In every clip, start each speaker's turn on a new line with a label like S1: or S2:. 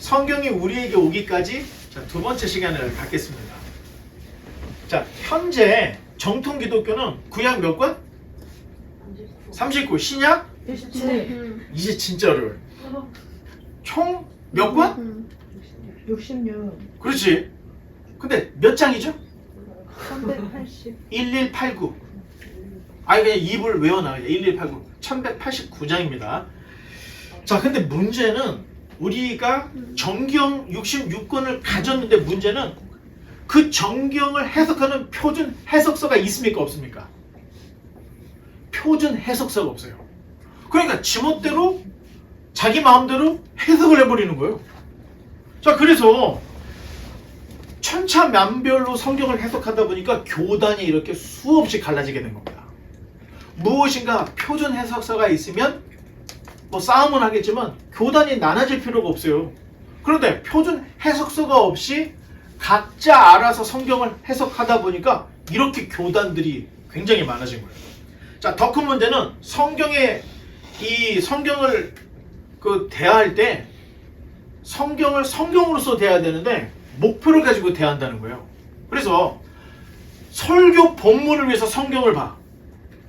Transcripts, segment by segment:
S1: 성경이 우리에게 오기까지 자, 두 번째 시간을 갖겠습니다. 자, 현재 정통 기독교는 구약 몇 권? 39. 신약?
S2: 27.
S1: 이제 진짜 어려워요. 총 몇 권?
S2: 66.
S1: 그렇지. 근데 몇 장이죠?
S2: 380.
S1: 1189. 아니 그냥 입을 외워놔요. 1189. 1189장입니다. 자, 근데 문제는 우리가 정경 66권을 가졌는데 문제는 그 정경을 해석하는 표준 해석서가 있습니까? 없습니까? 표준 해석서가 없어요. 그러니까 지멋대로 자기 마음대로 해석을 해버리는 거예요. 자, 그래서 천차만별로 성경을 해석하다 보니까 교단이 이렇게 수없이 갈라지게 된 겁니다. 무엇인가 표준 해석서가 있으면 뭐 싸움은 하겠지만 교단이 나눠질 필요가 없어요. 그런데 표준 해석서가 없이 각자 알아서 성경을 해석하다 보니까 이렇게 교단들이 굉장히 많아진 거예요. 자, 더 큰 문제는 성경을 대할 때 성경을 성경으로서 대해야 되는데 목표를 가지고 대한다는 거예요. 그래서 설교 본문을 위해서 성경을 봐.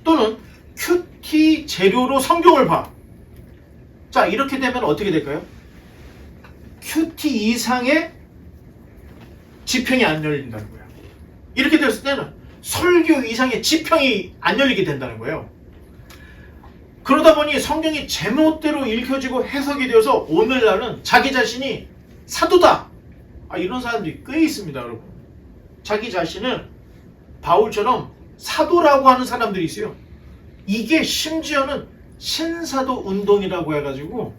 S1: 또는 큐티 재료로 성경을 봐. 자, 이렇게 되면 어떻게 될까요? 큐티 이상의 지평이 안 열린다는 거예요. 이렇게 됐을 때는 설교 이상의 지평이 안 열리게 된다는 거예요. 그러다 보니 성경이 제멋대로 읽혀지고 해석이 되어서 오늘날은 자기 자신이 사도다. 이런 사람들이 꽤 있습니다, 여러분. 자기 자신을 바울처럼 사도라고 하는 사람들이 있어요. 이게 심지어는 신사도 운동이라고 해가지고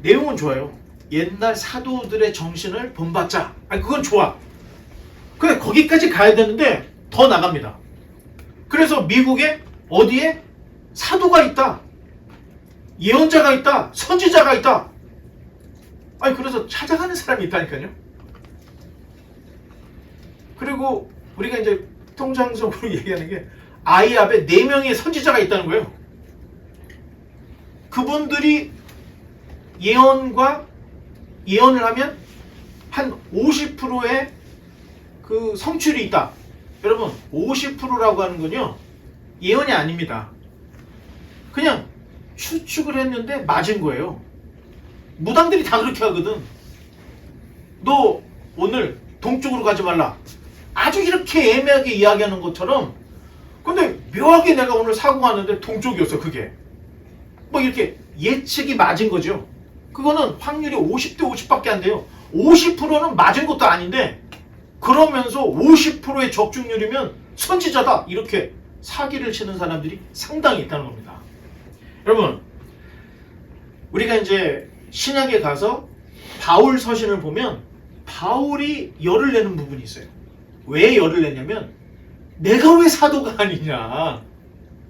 S1: 내용은 좋아요. 옛날 사도들의 정신을 본받자. 그건 좋아. 근데 거기까지 가야 되는데 더 나갑니다. 그래서 미국에 어디에 사도가 있다. 예언자가 있다. 선지자가 있다. 그래서 찾아가는 사람이 있다니까요. 그리고 우리가 이제 통상적으로 얘기하는 게 아이 앞에 4명의 선지자가 있다는 거예요. 그분들이 예언을 하면 한 50%의 그 성취율이 있다. 여러분, 50%라고 하는 건요, 예언이 아닙니다. 그냥 추측을 했는데 맞은 거예요. 무당들이 다 그렇게 하거든. 너 오늘 동쪽으로 가지 말라. 아주 이렇게 애매하게 이야기하는 것처럼. 근데 묘하게 내가 오늘 사고 갔는데 동쪽이었어, 그게. 뭐 이렇게 예측이 맞은 거죠. 그거는 확률이 50대 50밖에 안 돼요. 50%는 맞은 것도 아닌데 그러면서 50%의 적중률이면 선지자다. 이렇게 사기를 치는 사람들이 상당히 있다는 겁니다. 여러분, 우리가 이제 신약에 가서 바울 서신을 보면 바울이 열을 내는 부분이 있어요. 왜 열을 내냐면 내가 왜 사도가 아니냐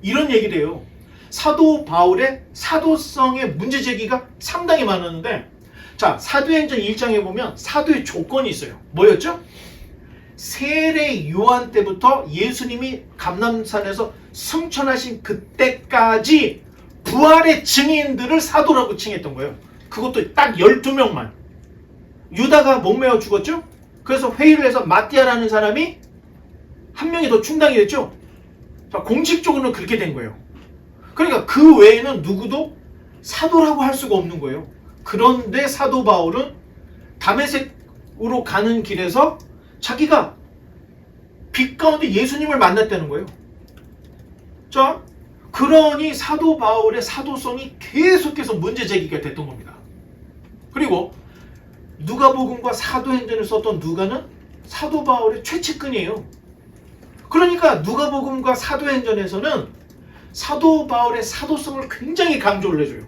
S1: 이런 얘기를 해요. 사도 바울의 사도성의 문제 제기가 상당히 많았는데, 자, 사도행전 1장에 보면 사도의 조건이 있어요. 뭐였죠? 세례 요한 때부터 예수님이 감람산에서 승천하신 그때까지 부활의 증인들을 사도라고 칭했던 거예요. 그것도 딱 12명만. 유다가 목매어 죽었죠? 그래서 회의를 해서 마띠아라는 사람이 한 명이 더 충당이 됐죠? 자, 공식적으로는 그렇게 된 거예요. 그러니까 그 외에는 누구도 사도라고 할 수가 없는 거예요. 그런데 사도 바울은 다메섹으로 가는 길에서 자기가 빛 가운데 예수님을 만났다는 거예요. 자, 그러니 사도 바울의 사도성이 계속해서 문제 제기가 됐던 겁니다. 그리고 누가복음과 사도행전을 썼던 누가는 사도 바울의 최측근이에요. 그러니까 누가복음과 사도행전에서는 사도 바울의 사도성을 굉장히 강조를 해줘요.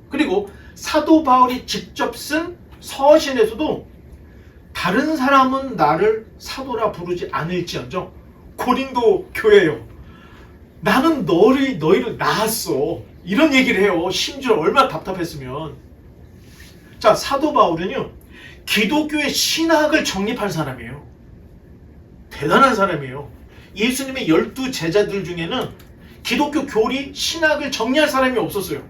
S1: 그리고 사도 바울이 직접 쓴 서신에서도 다른 사람은 나를 사도라 부르지 않을지언정 고린도 교회요, 나는 너희를 낳았어. 이런 얘기를 해요. 심지어 얼마나 답답했으면. 자, 사도 바울은요, 기독교의 신학을 정립한 사람이에요. 대단한 사람이에요. 예수님의 12제자들 중에는 기독교 교리, 신학을 정리할 사람이 없었어요.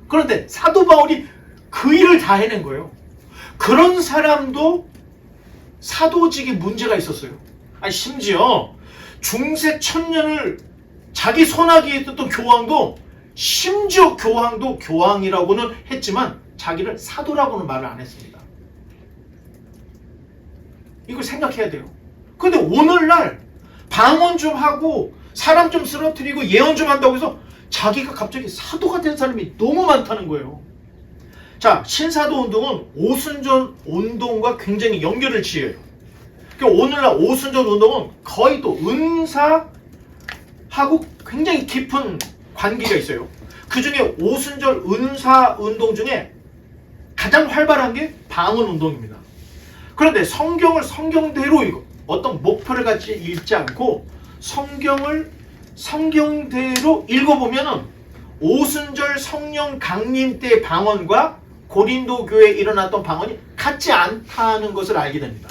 S1: 그런데 사도 바울이 그 일을 다 해낸 거예요. 그런 사람도 사도직에 문제가 있었어요. 아니 심지어 중세 천년을 자기 손아귀에 떴던 교황도, 심지어 교황도 교황이라고는 했지만 자기를 사도라고는 말을 안 했습니다. 이걸 생각해야 돼요. 근데 오늘날 방언 좀 하고 사람 좀 쓰러뜨리고 예언 좀 한다고 해서 자기가 갑자기 사도가 된 사람이 너무 많다는 거예요. 자, 신사도 운동은 오순절 운동과 굉장히 연결을 지어요. 그러니까 오늘날 오순절 운동은 거의 또 은사하고 굉장히 깊은 관계가 있어요. 그 중에 오순절 은사 운동 중에 가장 활발한 게 방언 운동입니다. 그런데 성경을 성경대로 읽어, 어떤 목표를 같이 읽지 않고 성경을 성경대로 읽어보면은 오순절 성령 강림 때 방언과 고린도 교회에 일어났던 방언이 같지 않다는 것을 알게 됩니다.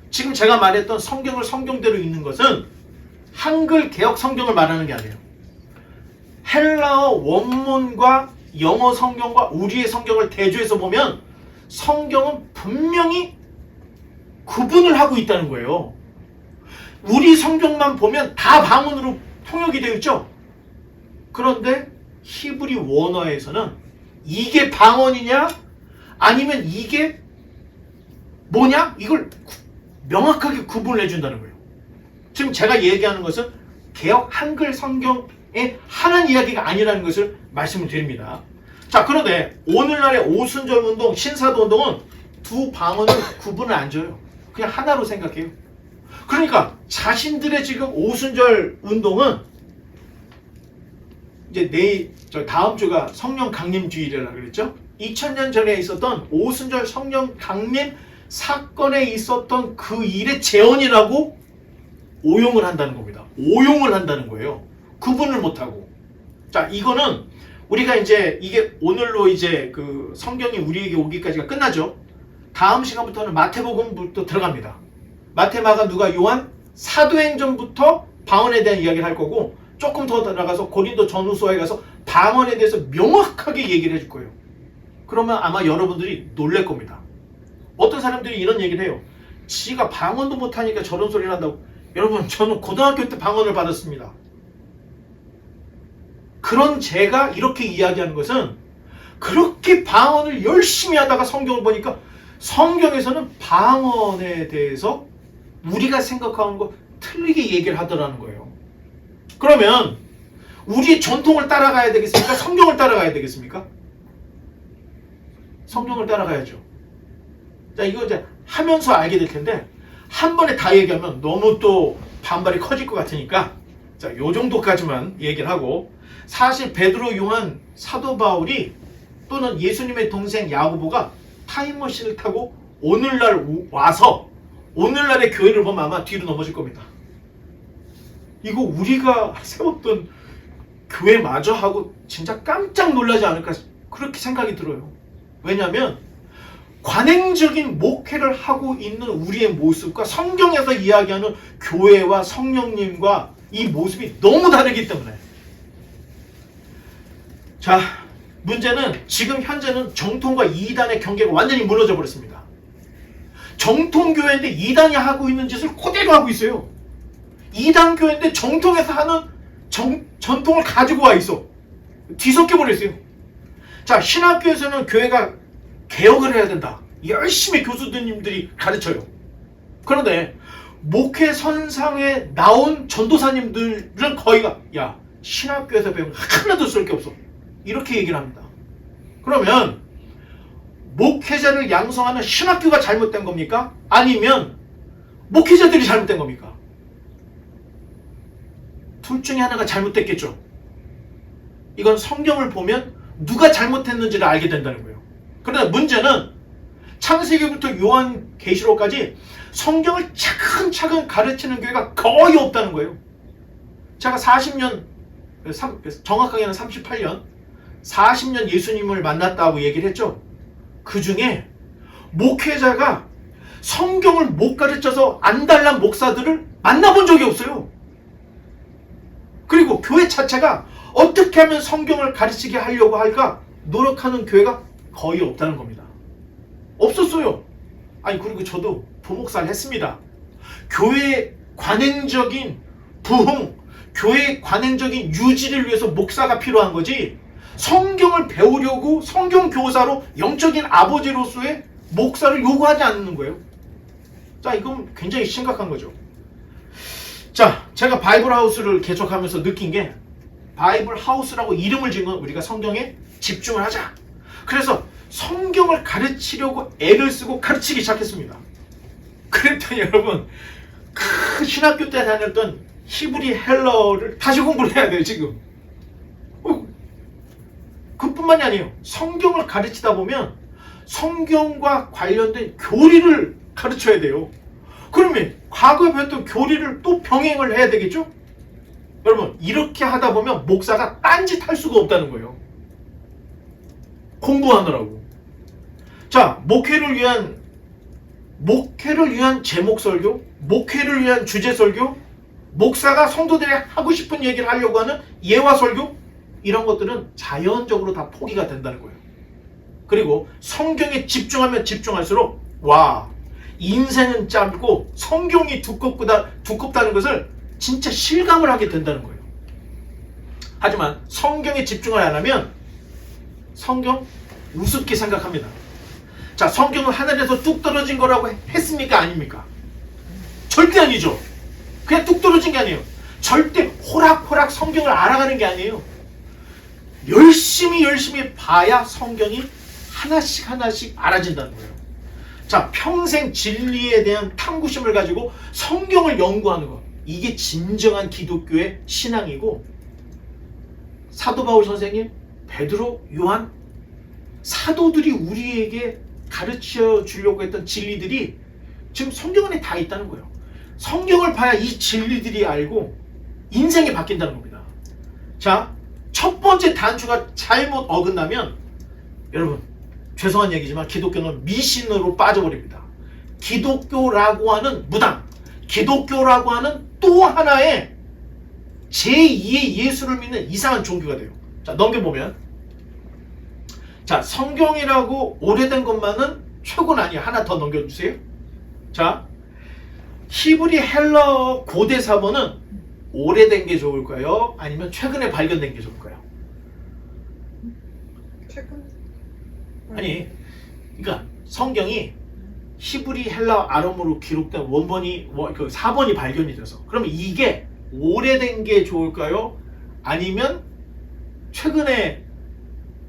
S1: 지금 제가 말했던 성경을 성경대로 읽는 것은 한글 개역 성경을 말하는 게 아니에요. 헬라어 원문과 영어 성경과 우리의 성경을 대조해서 보면 성경은 분명히 구분을 하고 있다는 거예요. 우리 성경만 보면 다 방언으로 통역이 되어 있죠. 그런데 히브리 원어에서는 이게 방언이냐 아니면 이게 뭐냐, 이걸 명확하게 구분을 해준다는 거예요. 지금 제가 얘기하는 것은 개역 한글 성경에 하는 이야기가 아니라는 것을 말씀을 드립니다. 자, 그런데 오늘날의 오순절 운동, 신사도 운동은 두 방언을 구분을 안 줘요. 그냥 하나로 생각해요. 그러니까 자신들의 지금 오순절 운동은 이제 다음 주가 성령 강림 주일이라고 그랬죠. 2000년 전에 있었던 오순절 성령 강림 사건에 있었던 그 일의 재현이라고 오용을 한다는 겁니다. 오용을 한다는 거예요. 구분을 못하고. 자, 이거는 우리가 이제 이게 오늘로 이제 그 성경이 우리에게 오기까지가 끝나죠. 다음 시간부터는 마태복음부터 들어갑니다. 마태, 마가, 누가, 요한, 사도행전부터 방언에 대한 이야기를 할 거고, 조금 더 들어가서 고린도 전후서에 가서 방언에 대해서 명확하게 얘기를 해줄 거예요. 그러면 아마 여러분들이 놀랄 겁니다. 어떤 사람들이 이런 얘기를 해요. 지가 방언도 못하니까 저런 소리를 한다고. 여러분, 저는 고등학교 때 방언을 받았습니다. 그런 제가 이렇게 이야기하는 것은 그렇게 방언을 열심히 하다가 성경을 보니까 성경에서는 방언에 대해서 우리가 생각하는 거 틀리게 얘기를 하더라는 거예요. 그러면 우리의 전통을 따라가야 되겠습니까? 성경을 따라가야 되겠습니까? 성경을 따라가야죠. 자, 이거 이제 하면서 알게 될 텐데 한 번에 다 얘기하면 너무 또 반발이 커질 것 같으니까 자, 요 정도까지만 얘기를 하고, 사실 베드로, 요한, 사도 바울이 또는 예수님의 동생 야고보가 타임머신을 타고 오늘날 와서 오늘날의 교회를 보면 아마 뒤로 넘어질 겁니다. 이거 우리가 세웠던 교회마저 하고 진짜 깜짝 놀라지 않을까 그렇게 생각이 들어요. 왜냐하면 관행적인 목회를 하고 있는 우리의 모습과 성경에서 이야기하는 교회와 성령님과 이 모습이 너무 다르기 때문에. 자, 문제는 지금 현재는 정통과 이단의 경계가 완전히 무너져 버렸습니다. 정통교회인데 이단이 하고 있는 짓을 그대로 하고 있어요. 이단교회인데 정통에서 하는 전통을 가지고 와 있어. 뒤섞여 버렸어요. 자, 신학교에서는 교회가 개혁을 해야 된다. 열심히 교수님들이 가르쳐요. 그런데 목회 선상에 나온 전도사님들은 거의가 야, 신학교에서 배운 거 하나도 쓸 게 없어. 이렇게 얘기를 합니다. 그러면 목회자를 양성하는 신학교가 잘못된 겁니까? 아니면 목회자들이 잘못된 겁니까? 둘 중에 하나가 잘못됐겠죠. 이건 성경을 보면 누가 잘못했는지를 알게 된다는 거예요. 그러나 문제는 창세기부터 요한계시록까지 성경을 차근차근 가르치는 교회가 거의 없다는 거예요. 제가 40년, 정확하게는 38년, 40년 예수님을 만났다고 얘기를 했죠. 그 중에 목회자가 성경을 못 가르쳐서 안달난 목사들을 만나본 적이 없어요. 그리고 교회 자체가 어떻게 하면 성경을 가르치게 하려고 할까 노력하는 교회가 거의 없다는 겁니다. 없었어요. 아니 그리고 저도 부목사를 했습니다. 교회 관행적인 부흥, 교회 관행적인 유지를 위해서 목사가 필요한 거지, 성경을 배우려고 성경 교사로 영적인 아버지로서의 목사를 요구하지 않는 거예요. 자, 이건 굉장히 심각한 거죠. 자, 제가 바이블 하우스를 개척하면서 느낀 게, 바이블 하우스라고 이름을 지은 건 우리가 성경에 집중을 하자. 그래서 성경을 가르치려고 애를 쓰고 가르치기 시작했습니다. 그랬더니 여러분, 그 신학교 때 다녔던 히브리 헬러를 다시 공부를 해야 돼요 지금. 그뿐만이 아니에요. 성경을 가르치다 보면 성경과 관련된 교리를 가르쳐야 돼요. 그러면 과거에 배웠던 교리를 또 병행을 해야 되겠죠? 여러분, 이렇게 하다 보면 목사가 딴짓 할 수가 없다는 거예요. 공부하느라고. 자, 목회를 위한 제목 설교, 목회를 위한 주제 설교, 목사가 성도들이 하고 싶은 얘기를 하려고 하는 예화 설교, 이런 것들은 자연적으로 다 포기가 된다는 거예요. 그리고 성경에 집중하면 집중할수록, 와, 인생은 짧고 성경이 두껍다는 것을 진짜 실감을 하게 된다는 거예요. 하지만 성경에 집중을 안 하면 성경 우습게 생각합니다. 자, 성경은 하늘에서 뚝 떨어진 거라고 했습니까? 아닙니까? 절대 아니죠. 그냥 뚝 떨어진 게 아니에요. 절대 호락호락 성경을 알아가는 게 아니에요. 열심히 봐야 성경이 하나씩 알아진다는 거예요. 자, 평생 진리에 대한 탐구심을 가지고 성경을 연구하는 것, 이게 진정한 기독교의 신앙이고, 사도 바울 선생님, 베드로, 요한, 사도들이 우리에게 가르쳐 주려고 했던 진리들이 지금 성경 안에 다 있다는 거예요. 성경을 봐야 이 진리들이 알고 인생이 바뀐다는 겁니다. 자, 첫 번째 단추가 잘못 어긋나면, 여러분, 죄송한 얘기지만 기독교는 미신으로 빠져버립니다. 기독교라고 하는 무당, 기독교라고 하는 또 하나의 제2의 예수를 믿는 이상한 종교가 돼요. 자, 넘겨보면, 자, 성경이라고 오래된 것만은 최고는 아니에요. 하나 더 넘겨주세요. 자, 히브리 헬러 고대 사본은 오래된 게 좋을까요? 아니면 최근에 발견된 게 좋을까요?
S2: 최근.
S1: 아니, 그러니까 성경이 히브리 헬라 아람어로 기록된 원본이, 그 사본이 발견이 돼서, 그러면 이게 오래된 게 좋을까요? 아니면 최근에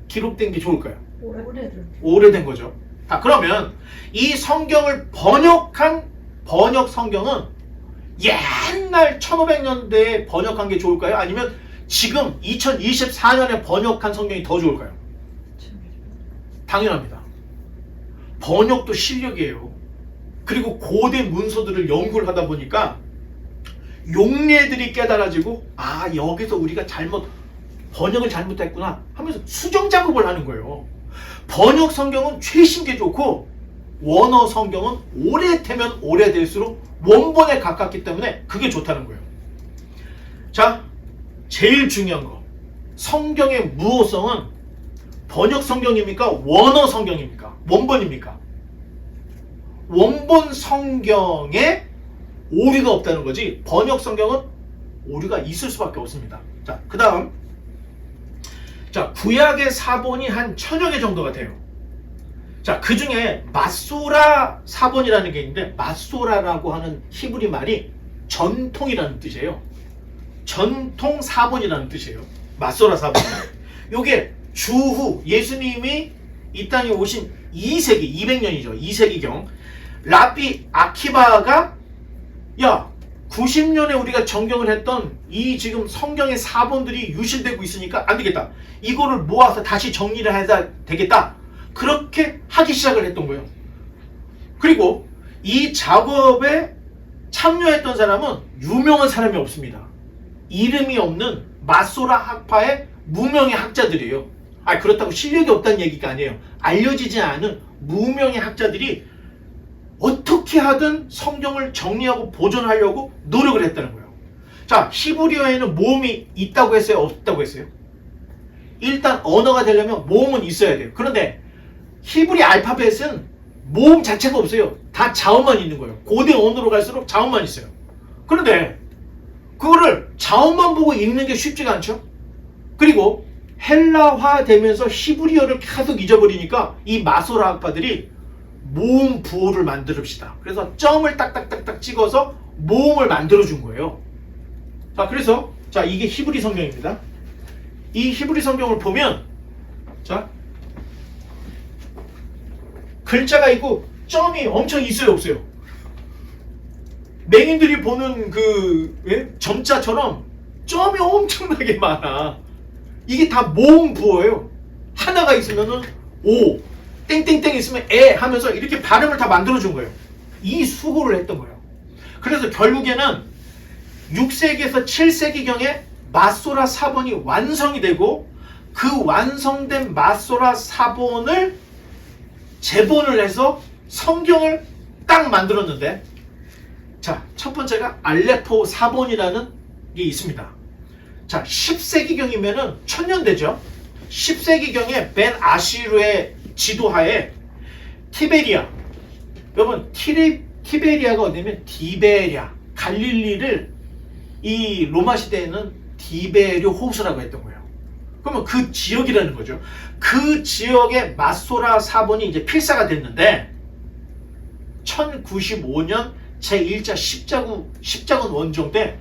S1: 기록된 게 좋을까요? 오래된 거죠. 자, 그러면 이 성경을 번역한 번역 성경은 옛날 1500년대에 번역한 게 좋을까요? 아니면 지금 2024년에 번역한 성경이 더 좋을까요? 당연합니다. 번역도 실력이에요. 그리고 고대 문서들을 연구를 하다 보니까 용례들이 깨달아지고, 아, 여기서 우리가 번역을 잘못했구나 하면서 수정 작업을 하는 거예요. 번역 성경은 최신 게 좋고, 원어 성경은 오래되면 오래될수록 원본에 가깝기 때문에 그게 좋다는 거예요. 자, 제일 중요한 거, 성경의 무호성은 번역 성경입니까? 원어 성경입니까? 원본입니까? 원본 성경에 오류가 없다는 거지, 번역 성경은 오류가 있을 수밖에 없습니다. 자, 그 다음, 자, 구약의 사본이 한 1000여 개 정도가 돼요. 자, 그 중에 마소라 사본이라는 게 있는데, 마소라라고 하는 히브리 말이 전통이라는 뜻이에요. 전통 사본이라는 뜻이에요. 마소라 사본. 요게 주후 예수님이 이 땅에 오신 2세기, 200년이죠. 2세기경 라비 아키바가, 야, 90년에 우리가 정경을 했던 이 지금 성경의 사본들이 유실되고 있으니까 안 되겠다, 이거를 모아서 다시 정리를 해야 되겠다, 그렇게 하기 시작을 했던 거예요. 그리고 이 작업에 참여했던 사람은 유명한 사람이 없습니다. 이름이 없는 마소라 학파의 무명의 학자들이에요. 아, 그렇다고 실력이 없다는 얘기가 아니에요. 알려지지 않은 무명의 학자들이 어떻게 하든 성경을 정리하고 보존하려고 노력을 했다는 거예요. 자, 히브리어에는 모음이 있다고 했어요? 없다고 했어요? 일단 언어가 되려면 모음은 있어야 돼요. 그런데 히브리 알파벳은 모음 자체가 없어요. 다 자음만 있는 거예요. 고대 언어로 갈수록 자음만 있어요. 그런데 그거를 자음만 보고 읽는 게 쉽지가 않죠. 그리고 헬라화 되면서 히브리어를 계속 잊어버리니까 이 마소라 학파들이 모음 부호를 만들읍시다. 그래서 점을 딱딱딱딱 찍어서 모음을 만들어준 거예요. 자, 그래서 자, 이게 히브리 성경입니다. 이 히브리 성경을 보면 자, 글자가 있고 점이 엄청 있어요, 없어요? 맹인들이 보는 그 점자처럼 점이 엄청나게 많아. 이게 다 모음 부호예요. 하나가 있으면은 오, 땡땡땡 있으면 에 하면서 이렇게 발음을 다 만들어준 거예요. 이 수고를 했던 거예요. 그래서 결국에는 6세기에서 7세기경에 마소라 사본이 완성이 되고 그 완성된 마소라 사본을 재본을 해서 성경을 딱 만들었는데 자, 첫 번째가 알레포 사본이라는 게 있습니다. 자, 10세기경이면은 천년대죠. 10세기경에 벤 아시르의 지도하에 티베리아, 여러분 티베리아가 어디냐면 디베리아, 갈릴리를 이 로마 시대에는 디베rio 호수라고 했던 거예요. 그러면 그 지역이라는 거죠. 그 지역에 마소라 사본이 이제 필사가 됐는데 1095년 제1차 십자군 원정 때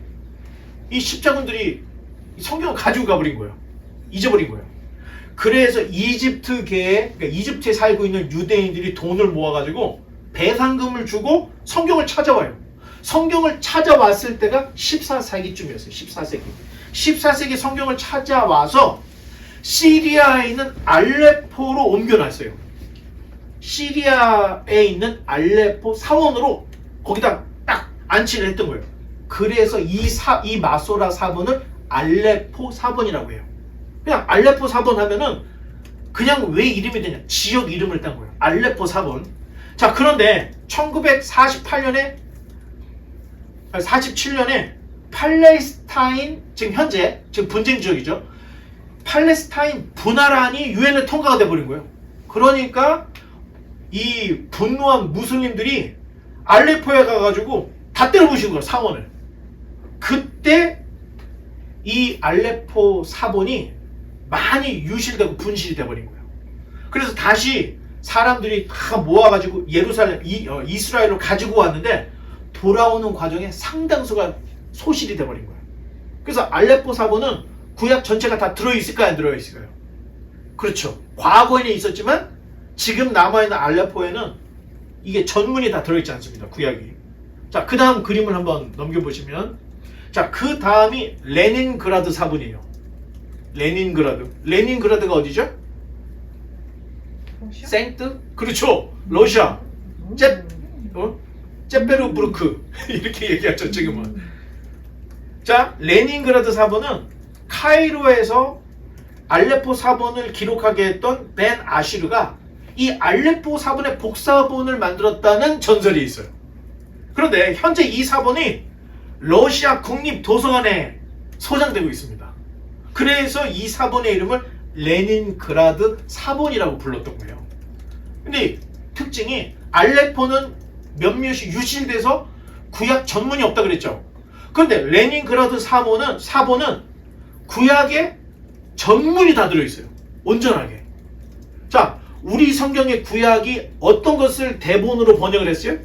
S1: 이 십자군들이 성경을 가지고 가버린 거예요. 잊어버린 거예요. 그래서 이집트계에, 그러니까 이집트에 살고 있는 유대인들이 돈을 모아가지고 배상금을 주고 성경을 찾아와요. 성경을 찾아왔을 때가 14세기쯤이었어요. 14세기. 14세기 성경을 찾아와서 시리아에 있는 알레포로 옮겨놨어요. 시리아에 있는 알레포 사원으로 거기다 딱 안치를 했던 거예요. 그래서 이 마소라 사본을 알레포 사본이라고 해요. 그냥 알레포 사본 하면은 그냥 왜 이름이 되냐? 지역 이름을 딴 거예요. 알레포 사본. 자, 그런데 1947년에 팔레스타인, 지금 분쟁 지역이죠. 팔레스타인 분할안이 유엔에 통과가 돼버린 거예요. 그러니까 이 분노한 무슬림들이 알레포에 가가지고 다 때려부신 거예요, 사원을. 그때 이 알레포 사본이 많이 유실되고 분실이 돼버린 거예요. 그래서 다시 사람들이 다 모아가지고 예루살렘, 이스라엘로 가지고 왔는데 돌아오는 과정에 상당수가 소실이 돼버린 거예요. 그래서 알레포 사본은 구약 전체가 다 들어있을까요? 안 들어있을까요? 그렇죠. 과거에는 있었지만 지금 남아있는 알레포에는 이게 전문이 다 들어있지 않습니다. 구약이. 자, 그 다음 그림을 한번 넘겨보시면 자, 그 다음이 레닌그라드 사본이에요. 레닌그라드가 어디죠?
S2: 러시아?
S1: 생트? 그렇죠. 러시아. 제페르부르크 이렇게 얘기하죠, 지금은. 자, 레닌그라드 사본은 카이로에서 알레포 사본을 기록하게 했던 벤 아시르가 이 알레포 사본의 복사본을 만들었다는 전설이 있어요. 그런데 현재 이 사본이 러시아 국립도서관에 소장되고 있습니다. 그래서 이 사본의 이름을 레닌그라드 사본이라고 불렀던 거예요. 근데 특징이 알레포는 몇몇이 유실돼서 구약 전문이 없다 그랬죠. 그런데 레닌그라드 사본은 구약에 전문이 다 들어있어요. 온전하게. 자, 우리 성경의 구약이 어떤 것을 대본으로 번역을 했어요?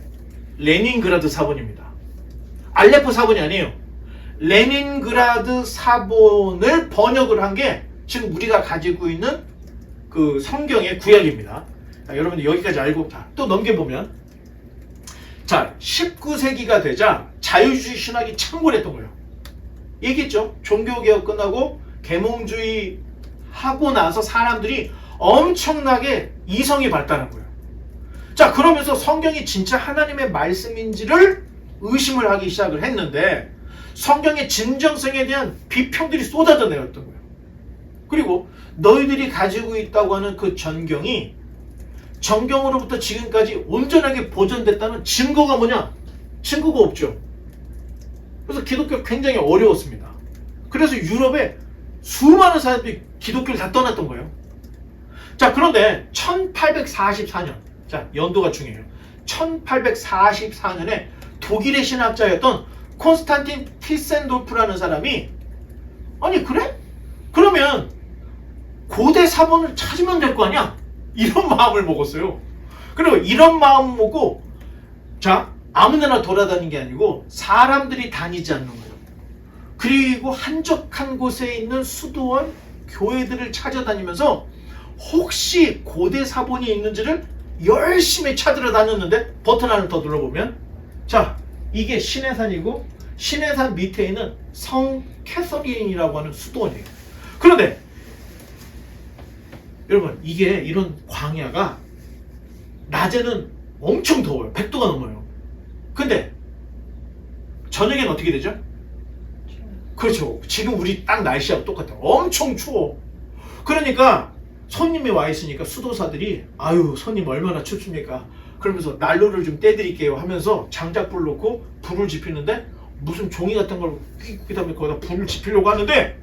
S1: 레닌그라드 사본입니다. 알레포 사본이 아니에요. 레닌그라드 사본을 번역을 한 게 지금 우리가 가지고 있는 그 성경의 구약입니다. 자, 여러분들 여기까지 알고 또 넘겨보면 자, 19세기가 되자 자유주의 신학이 창궐했던 거예요. 얘기했죠. 종교개혁 끝나고 계몽주의 하고 나서 사람들이 엄청나게 이성이 발달한 거예요. 자, 그러면서 성경이 진짜 하나님의 말씀인지를 의심을 하기 시작을 했는데 성경의 진정성에 대한 비평들이 쏟아져 내렸던 거예요. 그리고 너희들이 가지고 있다고 하는 그 전경이 정경으로부터 지금까지 온전하게 보존됐다는 증거가 뭐냐? 증거가 없죠. 그래서 기독교가 굉장히 어려웠습니다. 그래서 유럽에 수많은 사람들이 기독교를 다 떠났던 거예요. 자, 그런데 1844년, 자, 연도가 중요해요. 1844년에 독일의 신학자였던 콘스탄틴 티센도르프라는 사람이, 아니 그래? 그러면 고대 사본을 찾으면 될 거 아니야? 이런 마음을 먹었어요. 그리고 이런 마음 먹고, 자, 아무데나 돌아다니는 게 아니고 사람들이 다니지 않는 거예요. 그리고 한적한 곳에 있는 수도원, 교회들을 찾아다니면서 혹시 고대 사본이 있는지를 열심히 찾으러 다녔는데, 버튼 하나 더 눌러보면, 자, 이게 시내산이고 시내산 밑에 있는 성 캐서린이라고 하는 수도원이에요. 그런데 여러분, 이게 이런 광야가 낮에는 엄청 더워요. 100도가 넘어요. 근데 저녁에는 어떻게 되죠? 그렇죠. 지금 우리 딱 날씨하고 똑같아요. 엄청 추워. 그러니까 손님이 와 있으니까 수도사들이, 아유 손님 얼마나 춥습니까? 그러면서 난로를 좀 떼드릴게요 하면서 장작불 놓고 불을 지피는데, 무슨 종이 같은 걸 그 다음에 거기다 불을 지피려고 하는데,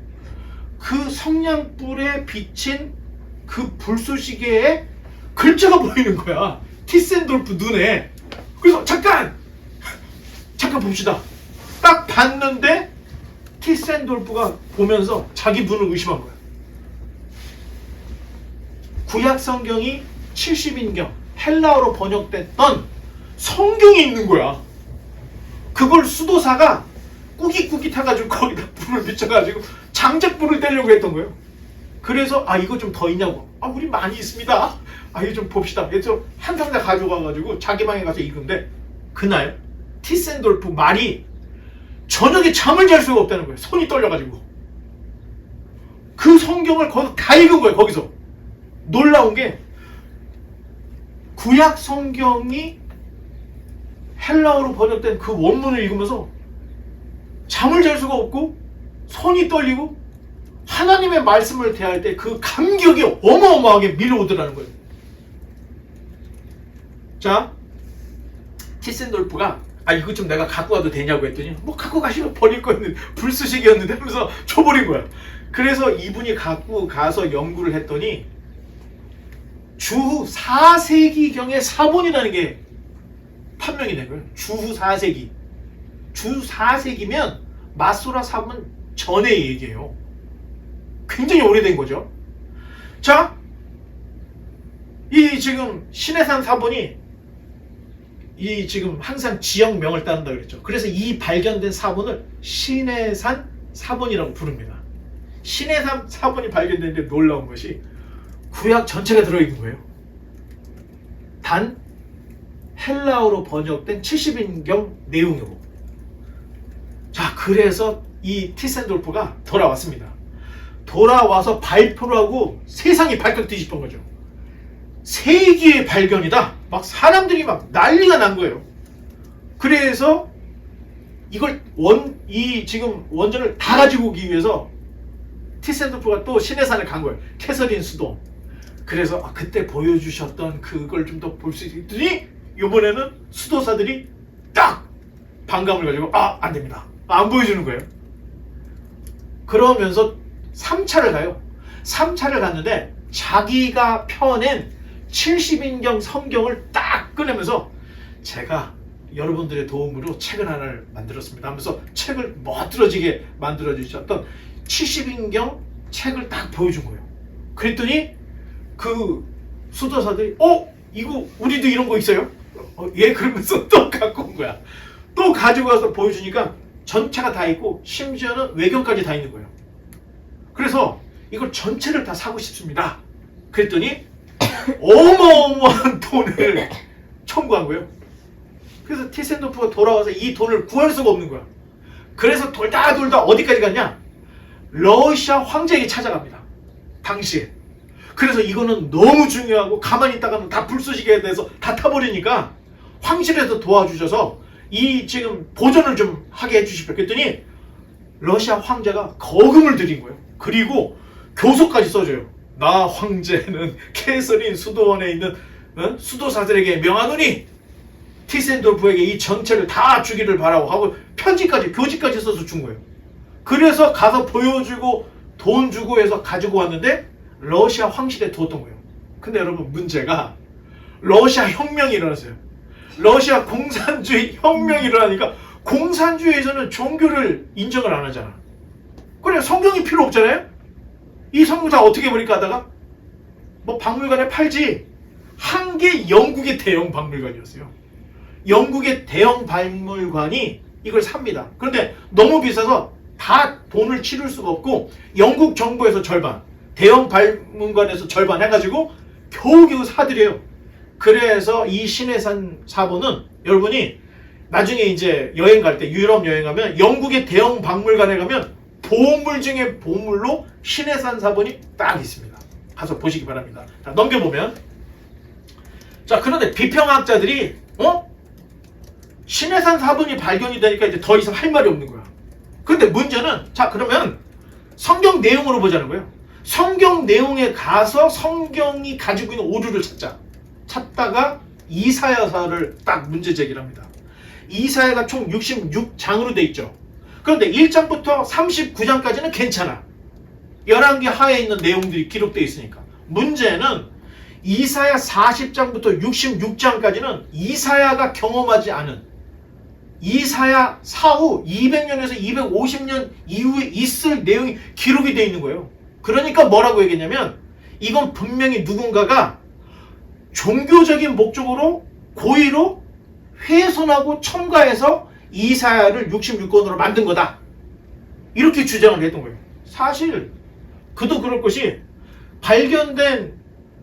S1: 그 성냥불에 비친 그 불쏘시개에 글자가 보이는 거야. 티센도르프 눈에. 그래서 잠깐 봅시다. 딱 봤는데 티센도르프가 보면서 자기 눈을 의심한 거야. 구약 성경이 70인경 헬라어로 번역됐던 성경이 있는 거야. 그걸 수도사가 꾸깃꾸깃 해가지고 거기다 불을 비춰가지고 장작불을 떼려고 했던 거예요. 그래서 이거 좀 더 있냐고. 우리 많이 있습니다. 이거 좀 봅시다. 그래서 한 상자 가져가가지고 자기 방에 가서 읽은데, 그날 티센도르프 말이 저녁에 잠을 잘 수가 없다는 거예요. 손이 떨려가지고. 그 성경을 거기서 다 읽은 거예요. 거기서. 놀라운 게, 구약 성경이 헬라어로 번역된 그 원문을 읽으면서 잠을 잘 수가 없고 손이 떨리고 하나님의 말씀을 대할 때 그 감격이 어마어마하게 밀어오더라는 거예요. 자, 티센도르프가 이거 좀 내가 갖고 가도 되냐고 했더니, 뭐 갖고 가시면 버릴 거였는데, 불쏘시개였는데 하면서 줘버린 거야. 그래서 이분이 갖고 가서 연구를 했더니 주후 4세기경의 사본이라는 게 판명이 된 거예요. 주후 4세기. 주 4세기면 마소라 사본 전의 얘기예요. 굉장히 오래된 거죠. 자, 이 지금 시내산 사본이 이 지금 항상 지역명을 따른다 그랬죠. 그래서 이 발견된 사본을 시내산 사본이라고 부릅니다. 시내산 사본이 발견됐는데 놀라운 것이 구약 전체가 들어있는 거예요. 단 헬라어로 번역된 70인경 내용으로. 자, 그래서 이 티센도르프가 돌아왔습니다. 돌아와서 발표를 하고 세상이 발칵 뒤집은 거죠. 세기의 발견이다. 막 사람들이 막 난리가 난 거예요. 그래서 이걸 이 지금 원전을 다 가지고 오기 위해서 티센도르프가 또 시내산을 간 거예요. 캐서린 수도. 그래서 그때 보여주셨던 그걸 좀 더 볼 수 있더니, 이번에는 수도사들이 딱 반감을 가지고 안 됩니다. 안 보여주는 거예요. 그러면서 3차를 가요. 3차를 갔는데 자기가 펴낸 70인경 성경을 딱 꺼내면서, 제가 여러분들의 도움으로 책을 하나를 만들었습니다 하면서 책을 멋들어지게 만들어주셨던 70인경 책을 딱 보여준 거예요. 그랬더니 그 수도사들이 이거 우리도 이런 거 있어요? 예, 그러면서 또 갖고 온 거야. 또 가지고 와서 보여주니까 전체가 다 있고 심지어는 외경까지 다 있는 거예요. 그래서 이걸 전체를 다 사고 싶습니다. 그랬더니 어마어마한 돈을 청구한 거예요. 그래서 티센도르프가 돌아와서 이 돈을 구할 수가 없는 거야. 그래서 돌다 어디까지 갔냐? 러시아 황제에게 찾아갑니다. 당시에. 그래서 이거는 너무 중요하고 가만히 있다가는 다 불쏘시개에 대해서 다 타버리니까 황실에서 도와주셔서 이 지금 보존을 좀 하게 해주십시오. 그랬더니 러시아 황제가 거금을 드린 거예요. 그리고 교서까지 써줘요. 나 황제는 캐서린 수도원에 있는 수도사들에게 명하노니 티센도르프에게 이 전체를 다 주기를 바라고 하고 편지까지, 교지까지 써서 준 거예요. 그래서 가서 보여주고 돈 주고 해서 가지고 왔는데 러시아 황실에 두었던 거예요. 근데 여러분 문제가 러시아 혁명이 일어났어요. 러시아 공산주의 혁명이 일어나니까 공산주의에서는 종교를 인정을 안 하잖아. 그래 성경이 필요 없잖아요. 이 성경 다 어떻게 버릴까 하다가 뭐 박물관에 팔지. 한 개 영국의 대형 박물관이었어요. 영국의 대형 박물관이 이걸 삽니다. 그런데 너무 비싸서 다 돈을 치를 수가 없고 영국 정부에서 절반, 대형 박물관에서 절반 해가지고 겨우겨우 사들여요. 그래서 이 신해산 사본은 여러분이 나중에 이제 여행 갈 때 유럽 여행 가면 영국의 대형 박물관에 가면 보물 중에 보물로 신해산 사본이 딱 있습니다. 가서 보시기 바랍니다. 자, 넘겨보면 자 그런데 비평학자들이 신해산 사본이 발견이 되니까 이제 더 이상 할 말이 없는 거야. 근데 문제는 자 그러면 성경 내용으로 보자는 거예요. 성경 내용에 가서 성경이 가지고 있는 오류를 찾다가 이사야서를 딱 문제 제기를 합니다. 이사야가 총 66장으로 돼 있죠. 그런데 1장부터 39장까지는 괜찮아. 11개 하에 있는 내용들이 기록되어 있으니까. 문제는 이사야 40장부터 66장까지는 이사야가 경험하지 않은 이사야 사후 200년에서 250년 이후에 있을 내용이 기록이 되어 있는 거예요. 그러니까 뭐라고 얘기했냐면 이건 분명히 누군가가 종교적인 목적으로 고의로 훼손하고 첨가해서 이사야를 66권으로 만든 거다. 이렇게 주장을 했던 거예요. 사실 그도 그럴 것이 발견된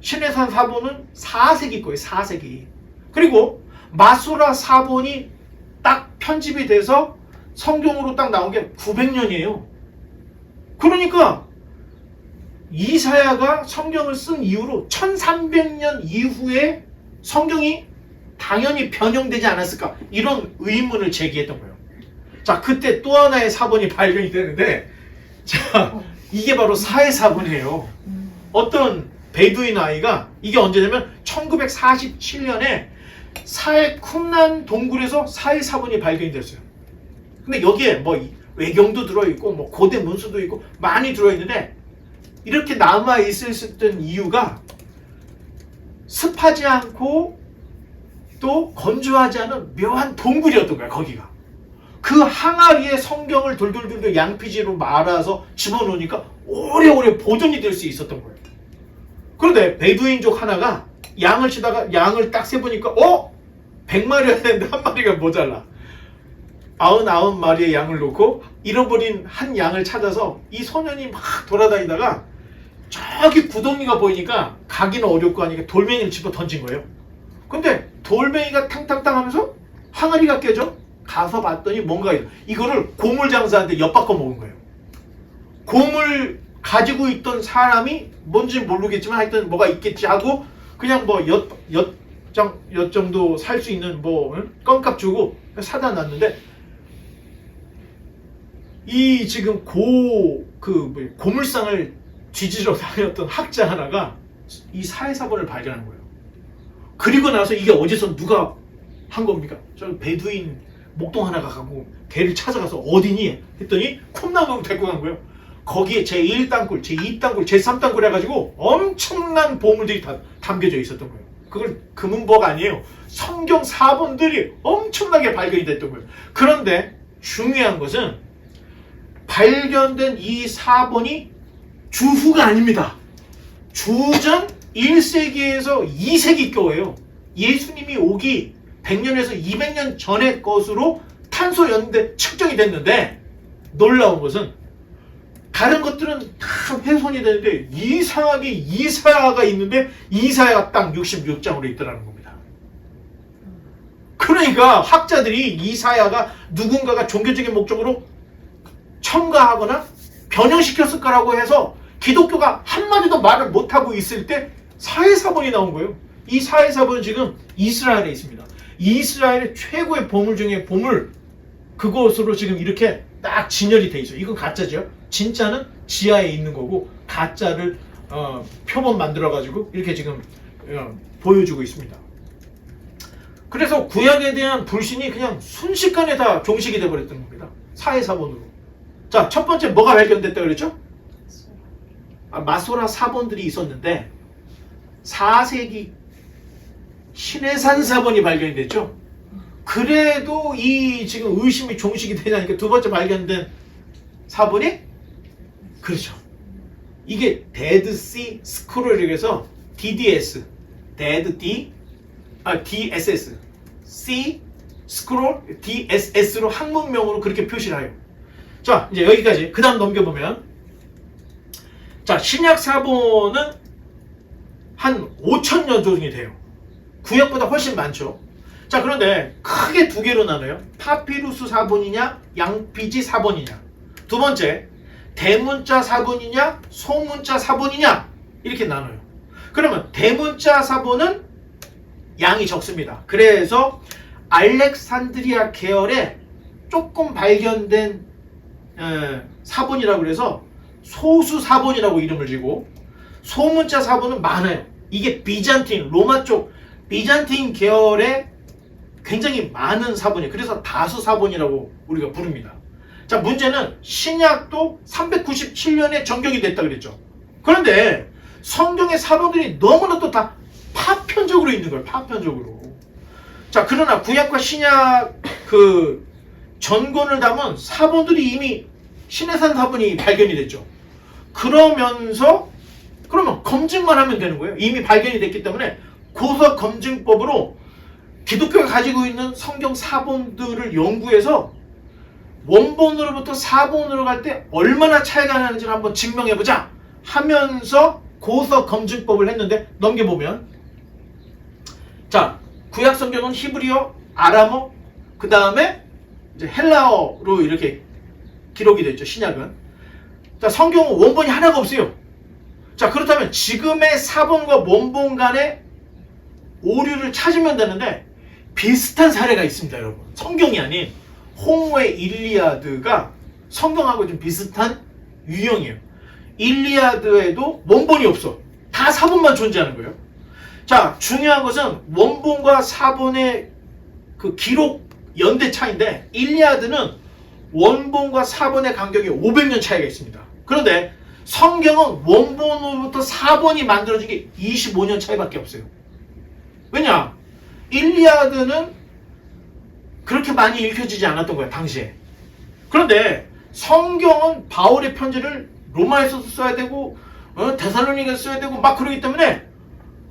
S1: 신해산 사본은 4세기 거예요. 4세기. 그리고 마소라 사본이 딱 편집이 돼서 성경으로 딱 나온 게 900년이에요. 그러니까 이사야가 성경을 쓴 이후로 1300년 이후에 성경이 당연히 변형되지 않았을까 이런 의문을 제기했던 거예요. 자 그때 또 하나의 사본이 발견이 되는데 자 이게 바로 사해 사본이에요. 어떤 베두인 아이가 이게 언제냐면 1947년에 사해 쿰란 동굴에서 사해 사본이 발견이 됐어요. 근데 여기에 뭐 외경도 들어있고 뭐 고대 문수도 있고 많이 들어있는데 이렇게 남아있었던 이유가 습하지 않고 또 건조하지 않은 묘한 동굴이었던 거야. 거기가 그 항아리에 성경을 돌돌돌돌 양피지로 말아서 집어넣으니까 오래오래 보존이 될 수 있었던 거예요. 그런데 베두인족 하나가 양을 치다가 양을 딱 세보니까 100마리여야 되는데 한 마리가 모자라. 99마리의 양을 놓고 잃어버린 한 양을 찾아서 이 소년이 막 돌아다니다가 저기 구덩이가 보이니까 가기는 어렵고 하니까 돌멩이를 집어 던진 거예요. 근데 돌멩이가 탕탕탕 하면서 항아리가 깨져. 가서 봤더니 뭔가 이거를 고물장사한테 엿바꿔 먹은 거예요. 고물 가지고 있던 사람이 뭔지 모르겠지만 하여튼 뭐가 있겠지 하고 그냥 뭐 엿 정도 살 수 있는 뭐 껌값 주고 사다 놨는데 이 지금 고물상을 뒤지러 다녔던 학자 하나가 이 사해사본을 발견한 거예요. 그리고 나서 이게 어디서 누가 한 겁니까? 저 베두인 목동 하나가 가고 걔를 찾아가서 어디니? 했더니 콩나무로 데리고 간 거예요. 거기에 제1땅굴, 제2땅굴, 제3땅굴 해가지고 엄청난 보물들이 다 담겨져 있었던 거예요. 그걸 금은보가 아니에요. 성경 사본들이 엄청나게 발견이 됐던 거예요. 그런데 중요한 것은 발견된 이 사본이 주후가 아닙니다. 주전 1세기에서 2세기경이에요. 예수님이 오기 100년에서 200년 전의 것으로 탄소 연대 측정이 됐는데 놀라운 것은 다른 것들은 다 훼손이 되는데 이상하게 이사야가 있는데 이사야가 딱 66장으로 있더라는 겁니다. 그러니까 학자들이 이사야가 누군가가 종교적인 목적으로 첨가하거나 변형시켰을 거라고 해서 기독교가 한마디도 말을 못하고 있을 때 사해사본이 나온 거예요. 이 사해사본은 지금 이스라엘에 있습니다. 이스라엘의 최고의 보물 중에 보물, 그것으로 지금 이렇게 딱 진열이 돼 있어요. 이건 가짜죠. 진짜는 지하에 있는 거고 가짜를 표본 만들어 가지고 이렇게 지금 보여주고 있습니다. 그래서 구약에 대한 불신이 그냥 순식간에 다 종식이 돼버렸던 겁니다. 사해사본으로. 자, 첫 번째 뭐가 발견됐다 그랬죠? 마소라 사본들이 있었는데 4세기 신해산 사본이 발견이 됐죠. 그래도 이 지금 의심이 종식이 되자니까 두 번째 발견된 사본이 그렇죠. 이게 데드씨 스크롤이라고 해서 DDS, DSS, C 스크롤, DSS로 한문명으로 그렇게 표시를 해요. 자, 이제 여기까지. 그 다음 넘겨보면, 자, 신약 사본은 한 5,000년 조정이 돼요. 구약보다 훨씬 많죠. 자, 그런데 크게 두 개로 나눠요. 파피루스 사본이냐, 양피지 사본이냐. 두 번째, 대문자 사본이냐, 소문자 사본이냐. 이렇게 나눠요. 그러면 대문자 사본은 양이 적습니다. 그래서 알렉산드리아 계열에 조금 발견된 사본이라고 그래서 소수 사본이라고 이름을 지고, 소문자 사본은 많아요. 이게 비잔틴, 로마 쪽 비잔틴 계열에 굉장히 많은 사본이에요. 그래서 다수 사본이라고 우리가 부릅니다. 자, 문제는 신약도 397년에 정경이 됐다 그랬죠. 그런데 성경의 사본들이 너무나도 다 파편적으로 있는 거예요. 파편적으로. 자, 그러나 구약과 신약 그 전권을 담은 사본들이 이미 신해산 사본이 발견이 됐죠. 그러면 검증만 하면 되는 거예요. 이미 발견이 됐기 때문에 고서 검증법으로 기독교가 가지고 있는 성경 사본들을 연구해서 원본으로부터 사본으로 갈 때 얼마나 차이가 나는지를 한번 증명해보자 하면서 고서 검증법을 했는데, 넘겨보면, 자, 구약 성경은 히브리어, 아람어, 그 다음에 이제 헬라어로 이렇게 기록이 됐죠. 신약은. 자, 성경은 원본이 하나가 없어요. 자, 그렇다면 지금의 사본과 원본 간의 오류를 찾으면 되는데, 비슷한 사례가 있습니다, 여러분. 성경이 아닌 호모의 일리아드가 성경하고 좀 비슷한 유형이에요. 일리아드에도 원본이 없어. 다 사본만 존재하는 거예요. 자, 중요한 것은 원본과 사본의 그 기록 연대 차이인데, 일리아드는 원본과 사본의 간격이 500년 차이가 있습니다. 그런데 성경은 원본으로부터 사본이 만들어진 게 25년 차이밖에 없어요. 왜냐? 일리아드는 그렇게 많이 읽혀지지 않았던 거야, 당시에. 그런데 성경은 바울의 편지를 로마에서도 써야 되고, 데살로니가에서 써야 되고 막 그러기 때문에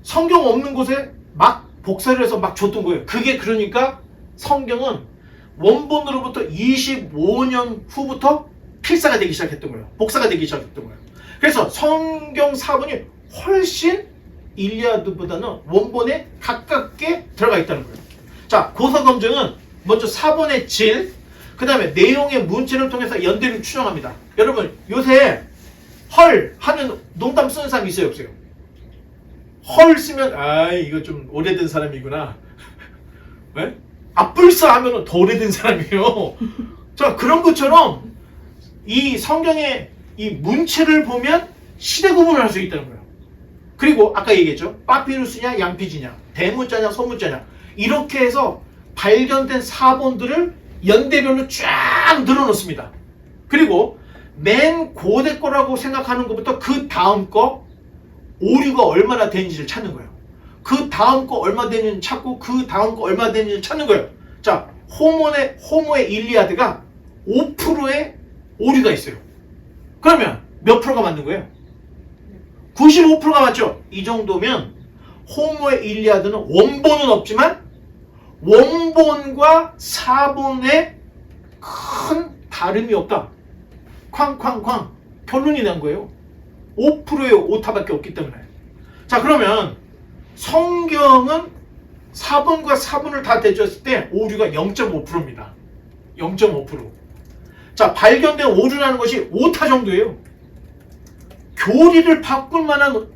S1: 성경 없는 곳에 막 복사를 해서 막 줬던 거예요. 그게 그러니까 성경은 원본으로부터 25년 후부터 필사가 되기 시작했던 거예요. 복사가 되기 시작했던 거예요. 그래서 성경 사본이 훨씬 일리아드보다는 원본에 가깝게 들어가 있다는 거예요. 자, 고서 검증은 먼저 사본의 질, 그 다음에 내용의 문체를 통해서 연대를 추정합니다. 여러분, 요새 헐 하는 농담 쓰는 사람 있어요, 없어요? 헐 쓰면 이거 좀 오래된 사람이구나. 왜? 앞불사 하면은 더 오래된 사람이에요. 자, 그런 것처럼 이 성경의 이 문체를 보면 시대 구분을 할 수 있다는 거예요. 그리고 아까 얘기했죠. 파피루스냐 양피지냐, 대문자냐 소문자냐, 이렇게 해서 발견된 사본들을 연대별로 쫙 늘어놓습니다. 그리고 맨 고대 거라고 생각하는 것부터 그 다음 거 오류가 얼마나 되는지를 찾는 거예요. 그 다음 거 얼마 되는지 찾고 그 다음 거 얼마 되는지를 찾는 거예요. 자, 호모의 일리아드가 5%의 오류가 있어요. 그러면 몇 프로가 맞는 거예요? 95%가 맞죠? 이 정도면 호모의 일리아드는 원본은 없지만 원본과 사본에 큰 다름이 없다. 쾅쾅쾅 결론이 난 거예요. 5%의 오타밖에 없기 때문에. 자, 그러면 성경은 사본과 사본을 다 대줬을 때 오류가 0.5%입니다. 0.5%. 자, 발견된 오류라는 것이 오타 정도예요. 교리를 바꿀 만한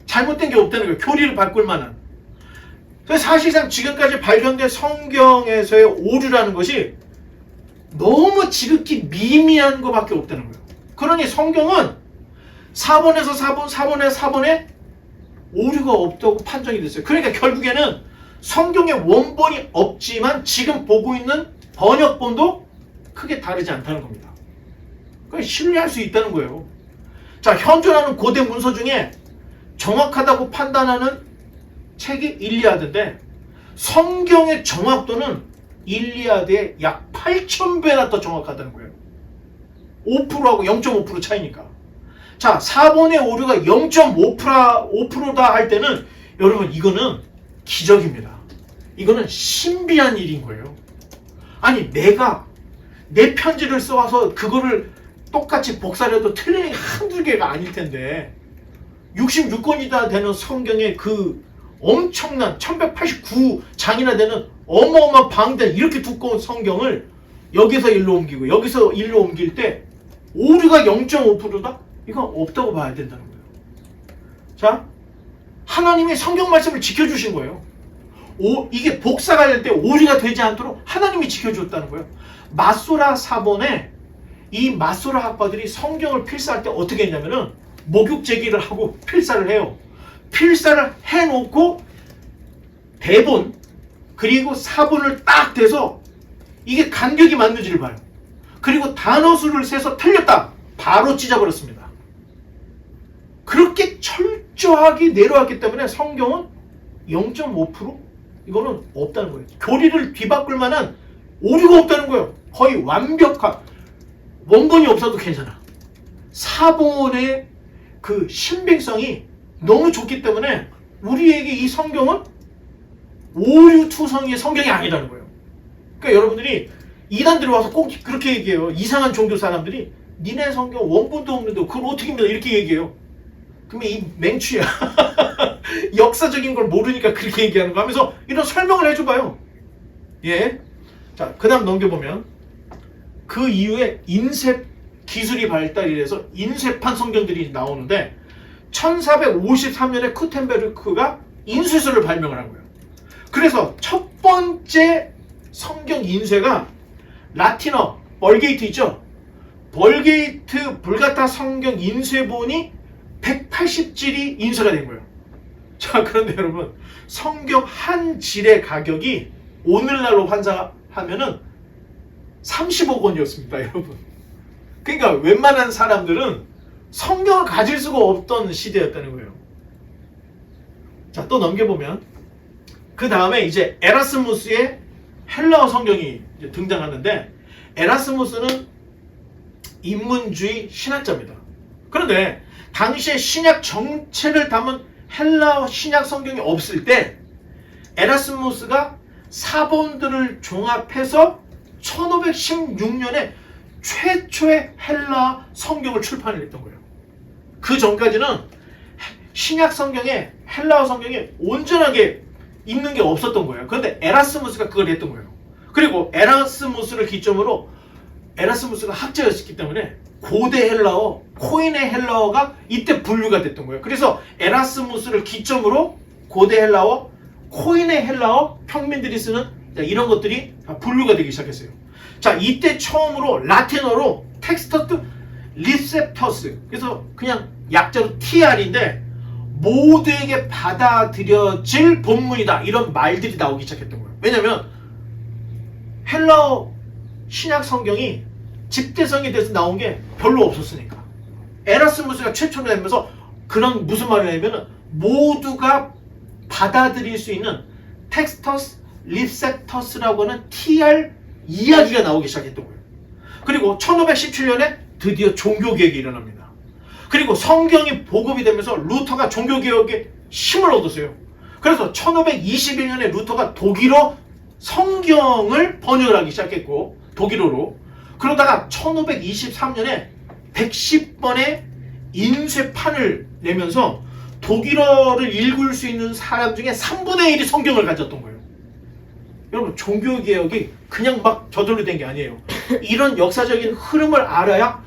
S1: 잘못된 게 없다는 거예요. 교리를 바꿀 만한. 그래서 사실상 지금까지 발견된 성경에서의 오류라는 것이 너무 지극히 미미한 것밖에 없다는 거예요. 그러니 성경은 사본에서 사본, 사본에서 사본에 오류가 없다고 판정이 됐어요. 그러니까 결국에는 성경의 원본이 없지만 지금 보고 있는 번역본도 크게 다르지 않다는 겁니다. 그러니까 신뢰할 수 있다는 거예요. 자, 현존하는 고대 문서 중에 정확하다고 판단하는 책이 일리아드인데 성경의 정확도는 일리아드의 약 8,000배나 더 정확하다는 거예요. 5%하고 0.5% 차이니까. 자, 4번의 오류가 0.5%다 할 때는 여러분 이거는 기적입니다. 이거는 신비한 일인 거예요. 아니 내가 내 편지를 써와서 그거를 똑같이 복사를 해도 틀린 게 한두 개가 아닐 텐데 66권이나 되는 성경의 그 엄청난 1189장이나 되는 어마어마한 방대 이렇게 두꺼운 성경을 여기서 일로 옮기고 여기서 일로 옮길 때 오류가 0.5%다? 이건 없다고 봐야 된다는 거예요. 자, 하나님이 성경 말씀을 지켜주신 거예요. 이게 복사가 될 때 오류가 되지 않도록 하나님이 지켜줬다는 거예요. 마소라 사본에 이 마소라 학파들이 성경을 필사할 때 어떻게 했냐면은 목욕 제기를 하고 필사를 해요. 필사를 해놓고 대본 그리고 사본을 딱 대서 이게 간격이 맞는지를 봐요. 그리고 단어 수를 세서 틀렸다. 바로 찢어버렸습니다. 그렇게 철저하게 내려왔기 때문에 성경은 0.5% 이거는 없다는 거예요. 교리를 뒤바꿀 만한 오류가 없다는 거예요. 거의 완벽한 원본이 없어도 괜찮아. 사본의 그 신빙성이 너무 좋기 때문에 우리에게 이 성경은 오류투성이의 성경이 아니라는 거예요. 그러니까 여러분들이 이단들이 와서 꼭 그렇게 얘기해요. 이상한 종교 사람들이 니네 성경 원본도 없는데 그걸 어떻게 믿어 이렇게 얘기해요. 그러면 이 맹추야. 역사적인 걸 모르니까 그렇게 얘기하는 거 하면서 이런 설명을 해줘봐요. 예. 자, 그 다음 넘겨보면 그 이후에 인쇄 기술이 발달이 돼서 인쇄판 성경들이 나오는데 1453년에 쿠텐베르크가 인쇄술을 발명을 한 거예요. 그래서 첫 번째 성경 인쇄가 라틴어 벌게이트 있죠? 벌게이트 불가타 성경 인쇄본이 180질이 인쇄가 된 거예요. 자, 그런데 여러분 성경 한 질의 가격이 오늘날로 환산하면은 30억 원이었습니다, 여러분. 그러니까 웬만한 사람들은 성경을 가질 수가 없던 시대였다는 거예요. 자, 또 넘겨보면 그 다음에 이제 에라스무스의 헬라어 성경이 이제 등장하는데 에라스무스는 인문주의 신학자입니다. 그런데 당시에 신약 정체를 담은 헬라어 신약 성경이 없을 때 에라스무스가 사본들을 종합해서 1516년에 최초의 헬라 성경을 출판을 했던 거예요. 그 전까지는 신약 성경에 헬라어 성경에 온전하게 있는 게 없었던 거예요. 그런데 에라스무스가 그걸 했던 거예요. 그리고 에라스무스를 기점으로 에라스무스가 학자였기 때문에 고대 헬라어, 코인의 헬라어가 이때 분류가 됐던 거예요. 그래서 에라스무스를 기점으로 고대 헬라어, 코인의 헬라어, 평민들이 쓰는 이런 것들이 분류가 되기 시작했어요. 자, 이때 처음으로 라틴어로 텍스터스 리셉터스, 그래서 그냥 약자로 TR인데 모두에게 받아들여질 본문이다, 이런 말들이 나오기 시작했던 거예요. 왜냐면 헬라어 신약 성경이 집대성에 대해서 나온 게 별로 없었으니까. 에라스무스가 최초로 하면서 그런 무슨 말을 하냐면 모두가 받아들일 수 있는 텍스터스 리셉터스라고 하는 TR 이야기가 나오기 시작했던 거예요. 그리고 1517년에 드디어 종교개혁이 일어납니다. 그리고 성경이 보급이 되면서 루터가 종교개혁에 힘을 얻었어요. 그래서 1521년에 루터가 독일어 성경을 번역을 하기 시작했고, 독일어로. 그러다가 1523년에 110번의 인쇄판을 내면서 독일어를 읽을 수 있는 사람 중에 3분의 1이 성경을 가졌던 거예요. 여러분, 종교개혁이 그냥 막 저절로 된 게 아니에요. 이런 역사적인 흐름을 알아야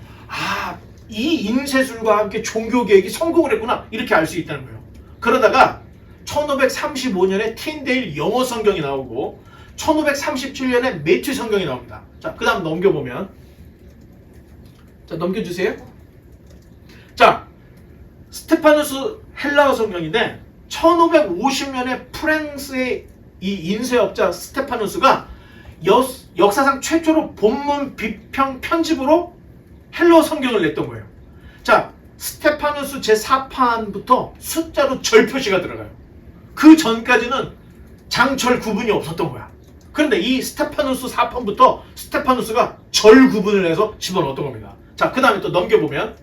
S1: 이 인쇄술과 함께 종교개혁이 성공을 했구나, 이렇게 알 수 있다는 거예요. 그러다가 1535년에 틴데일 영어 성경이 나오고 1537년에 매튜 성경이 나옵니다. 자, 그 다음 넘겨보면, 자, 넘겨주세요. 자, 스테파누스 헬라어 성경인데 1550년에 프랑스의 이 인쇄업자 스테파누스가 역사상 최초로 본문 비평 편집으로 헬라어 성경을 냈던 거예요. 자, 스테파누스 제4판부터 숫자로 절 표시가 들어가요. 그 전까지는 장철 구분이 없었던 거야. 그런데 이 스테파누스 사편부터 스테파누스가 절 구분을 해서 집어넣었던 겁니다. 자, 그 다음에 또 넘겨보면,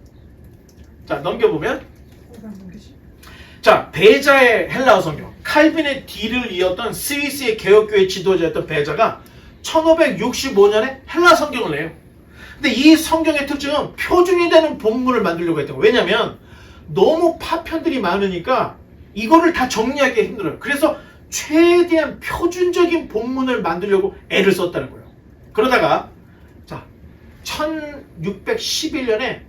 S1: 자, 베자의 헬라어 성경, 칼빈의 뒤를 이었던 스위스의 개혁교회 지도자였던 베자가 1565년에 헬라 성경을 내요. 근데 이 성경의 특징은 표준이 되는 본문을 만들려고 했던 거예요. 왜냐면 너무 파편들이 많으니까 이거를 다 정리하기 힘들어요. 그래서 최대한 표준적인 본문을 만들려고 애를 썼다는 거예요. 그러다가 자, 1611년에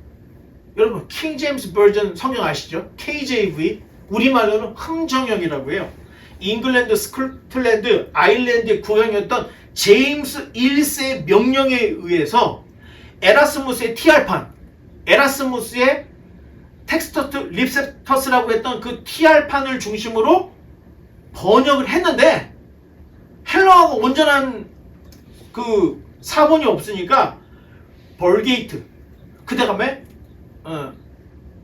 S1: 여러분 킹 제임스 버전 성경 아시죠? KJV, 우리말로는 흥정역이라고 해요. 잉글랜드, 스코틀랜드, 아일랜드의 구형이었던 제임스 1세의 명령에 의해서 에라스무스의 TR판, 에라스무스의 텍스터트 립셉터스라고 했던 그 TR판을 중심으로 번역을 했는데 헬라어가 온전한 그 사본이 없으니까 벌게이트, 그 다음에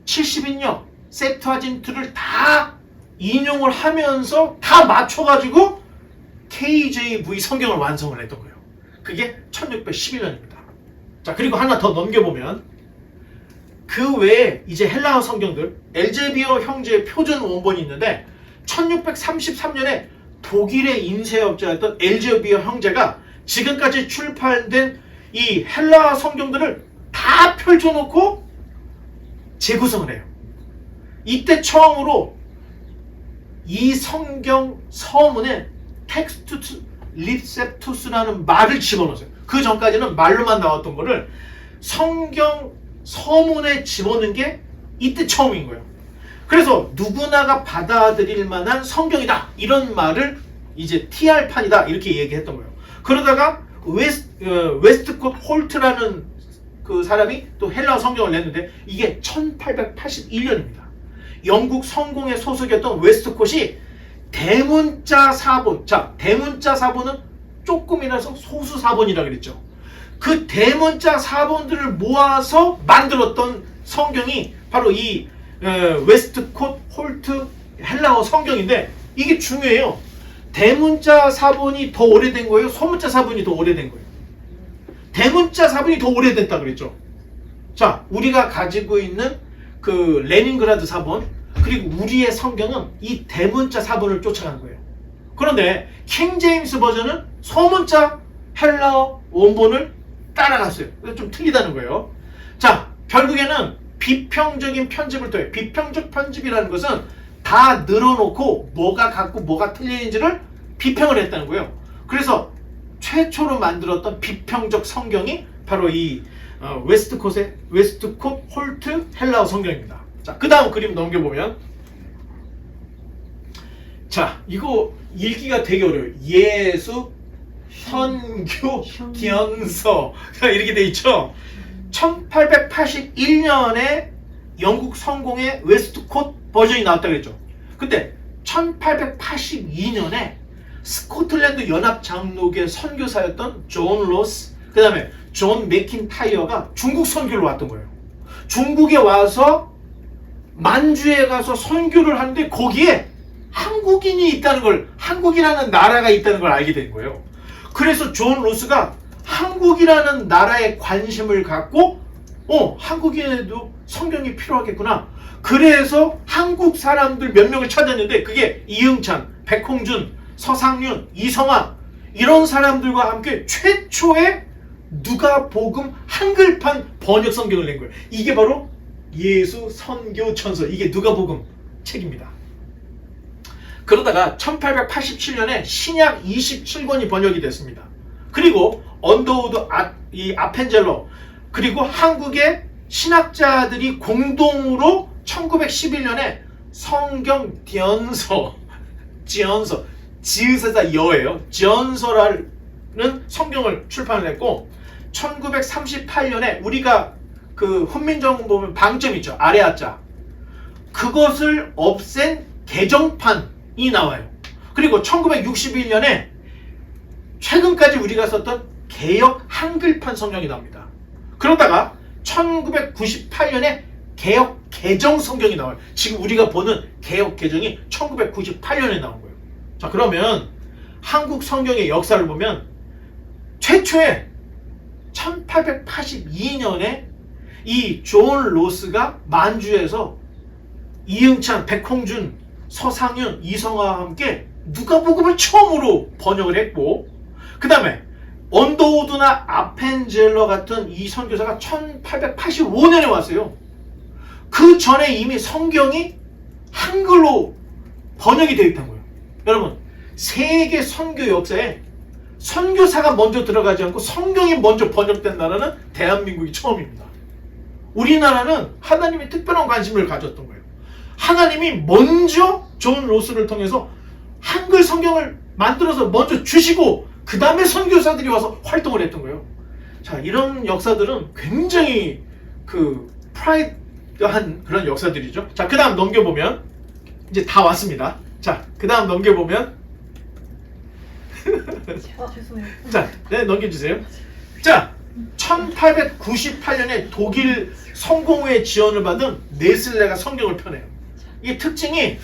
S1: 70인역, 세프트아진트를 다 인용을 하면서 다 맞춰가지고 KJV 성경을 완성을 했던 거예요. 그게 1611년입니다. 자, 그리고 하나 더 넘겨보면 그 외에 이제 헬라어 성경들, 엘제비어 형제의 표준 원본이 있는데 1633년에 독일의 인쇄업자였던 엘제비어 형제가 지금까지 출판된 이 헬라어 성경들을 다 펼쳐놓고 재구성을 해요. 이때 처음으로 이 성경 서문에 텍스투스 립셉투스라는 말을 집어넣었어요. 그 전까지는 말로만 나왔던 거를 성경 서문에 집어넣은 게 이때 처음인 거예요. 그래서 누구나가 받아들일 만한 성경이다, 이런 말을 이제 TR판이다 이렇게 얘기했던 거예요. 그러다가 웨스트콧 홀트라는 그 사람이 또 헬라어 성경을 냈는데 이게 1881년입니다. 영국 성공의 소속이었던 웨스트콧이 대문자 사본, 자, 대문자 사본은 조금이라서 소수 사본이라고 그랬죠. 그 대문자 사본들을 모아서 만들었던 성경이 바로 이 웨스트콧 홀트 헬라어 성경인데 이게 중요해요. 대문자 사본이 더 오래된 거예요? 소문자 사본이 더 오래된 거예요? 대문자 사본이 더 오래됐다 그랬죠. 자, 우리가 가지고 있는 그 레닌그라드 사본, 그리고 우리의 성경은 이 대문자 사본을 쫓아간 거예요. 그런데 킹 제임스 버전은 소문자 헬라어 원본을 따라갔어요. 그래서 좀 틀리다는 거예요. 자, 결국에는 비평적인 편집을 통해, 비평적 편집이라는 것은 다 늘어놓고 뭐가 같고 뭐가 틀린지를 비평을 했다는 거예요. 그래서 최초로 만들었던 비평적 성경이 바로 이 웨스트콧 홀트 헬라어 성경입니다. 자, 그 다음 그림 넘겨보면, 자, 이거 읽기가 되게 어려워요. 예수 선교 기원서 이렇게 돼 있죠. 1881년에 영국 성공의 웨스트콧 버전이 나왔다 그랬죠. 근데 1882년에 스코틀랜드 연합 장로교의 선교사였던 존 로스, 그 다음에 존 맥킨타이어가 중국 선교를 왔던 거예요. 중국에 와서 만주에 가서 선교를 하는데 거기에 한국인이 있다는 걸, 한국이라는 나라가 있다는 걸 알게 된 거예요. 그래서 존 로스가 한국이라는 나라에 관심을 갖고 한국인에도 성경이 필요하겠구나. 그래서 한국 사람들 몇 명을 찾았는데 그게 이응찬, 백홍준, 서상윤, 이성화, 이런 사람들과 함께 최초의 누가복음 한글판 번역 성경을 낸 거예요. 이게 바로 예수 선교천서, 이게 누가복음 책입니다. 그러다가 1887년에 신약 27권이 번역이 됐습니다. 그리고 언더우드 아펜젤러, 그리고 한국의 신학자들이 공동으로 1911년에 성경 지언서, 지읒에다 여예요. 지언서라는 성경을 출판을 했고, 1938년에 우리가 그 훈민정음 보면 방점 있죠. 아래 하자. 그것을 없앤 개정판이 나와요. 그리고 1961년에 최근까지 우리가 썼던 개역 한글판 성경이 나옵니다. 그러다가 1998년에 개역 개정 성경이 나와요. 지금 우리가 보는 개역 개정이 1998년에 나온 거예요. 자, 그러면 한국 성경의 역사를 보면 최초에 1882년에 이 존 로스가 만주에서 이응찬, 백홍준, 서상윤, 이성화와 함께 누가복음을 처음으로 번역을 했고, 그 다음에 언더우드나 아펜젤러 같은 이 선교사가 1885년에 왔어요. 그 전에 이미 성경이 한글로 번역이 되어 있던 거예요. 여러분, 세계 선교 역사에 선교사가 먼저 들어가지 않고 성경이 먼저 번역된 나라는 대한민국이 처음입니다. 우리나라는 하나님의 특별한 관심을 가졌던 거예요. 하나님이 먼저 존 로스를 통해서 한글 성경을 만들어서 먼저 주시고 그 다음에 선교사들이 와서 활동을 했던 거예요. 자, 이런 역사들은 굉장히 프라이드한 그런 역사들이죠. 자, 그 다음 넘겨보면 이제 다 왔습니다. 자, 그 다음 넘겨보면
S2: 죄송해요.
S1: 자, 네, 넘겨주세요. 자, 1898년에 독일 성공회 지원을 받은 네슬레가 성경을 펴내요. 이 특징이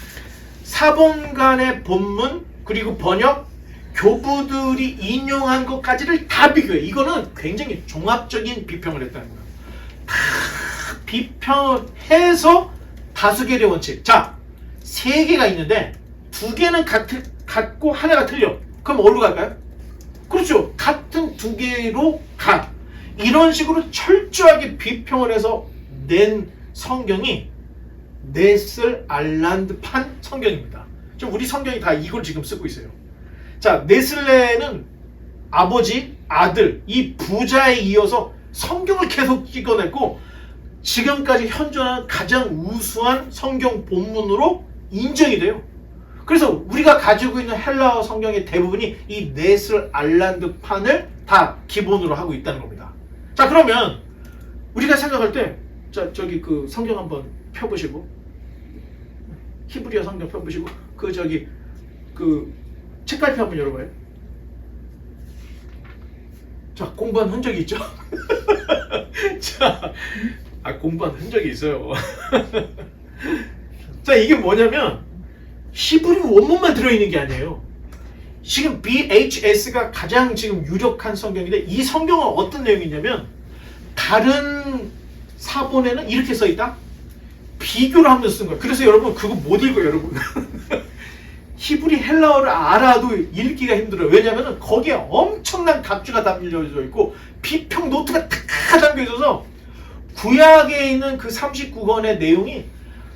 S1: 사본 간의 본문 그리고 번역 교부들이 인용한 것까지를 다 비교해. 이거는 굉장히 종합적인 비평을 했다는 거예요. 다 비평해서 다수결의 원칙. 자, 3개가 있는데 2개는 같고 하나가 틀려. 그럼 어디로 갈까요? 그렇죠. 같은 2개로 가. 이런 식으로 철저하게 비평을 해서 낸 성경이 네슬 알란드판 성경입니다. 지금 우리 성경이 다 이걸 지금 쓰고 있어요. 자, 네슬레는 아버지, 아들, 이 부자에 이어서 성경을 계속 찍어냈고 지금까지 현존하는 가장 우수한 성경 본문으로 인정이 돼요. 그래서 우리가 가지고 있는 헬라어 성경의 대부분이 이 네슬 알란드판을 다 기본으로 하고 있다는 겁니다. 자, 그러면 우리가 생각할 때 자, 저기 그 성경 한번 펴보시고 히브리어 성경 펴보시고 그 책갈피 한번 열어봐요. 자, 공부한 흔적이 있죠? 자, 공부한 흔적이 있어요. 자, 이게 뭐냐면 히브리 원문만 들어있는 게 아니에요. 지금 BHS가 가장 지금 유력한 성경인데 이 성경은 어떤 내용이냐면 다른 사본에는 이렇게 써있다? 비교를 하면서 쓴 거예요. 그래서 여러분 그거 못 읽어요, 여러분. 히브리 헬라어를 알아도 읽기가 힘들어요. 왜냐하면 거기에 엄청난 답주가 담겨져 있고 비평 노트가 다 담겨 있어서 구약에 있는 그 39권의 내용이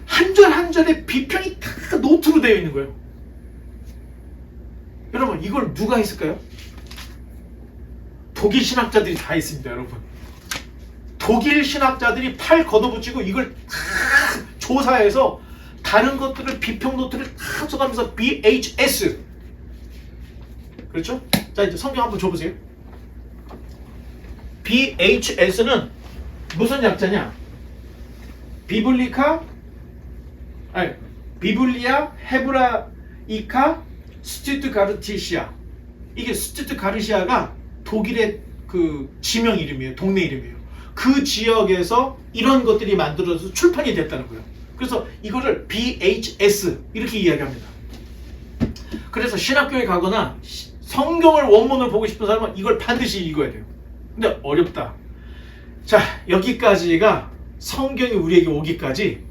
S1: 한 절 한 절의 비평이 다 노트로 되어 있는 거예요. 여러분, 이걸 누가 했을까요? 독일 신학자들이 다 했습니다, 여러분. 독일 신학자들이 팔 걷어붙이고 이걸 다 조사해서 다른 것들을 비평 노트를 다 써가면서 BHS. 그렇죠? 자, 이제 성경 한번 줘보세요. BHS는 무슨 약자냐? 비블리아 헤브라이카 스투트가르티시아. 이게 스투트가르시아가 독일의 그 지명 이름이에요. 동네 이름이에요. 그 지역에서 이런 것들이 만들어져서 출판이 됐다는 거예요. 그래서 이거를 BHS 이렇게 이야기합니다. 그래서 신학교에 가거나 성경을 원문을 보고 싶은 사람은 이걸 반드시 읽어야 돼요. 근데 어렵다. 자, 여기까지가 성경이 우리에게 오기까지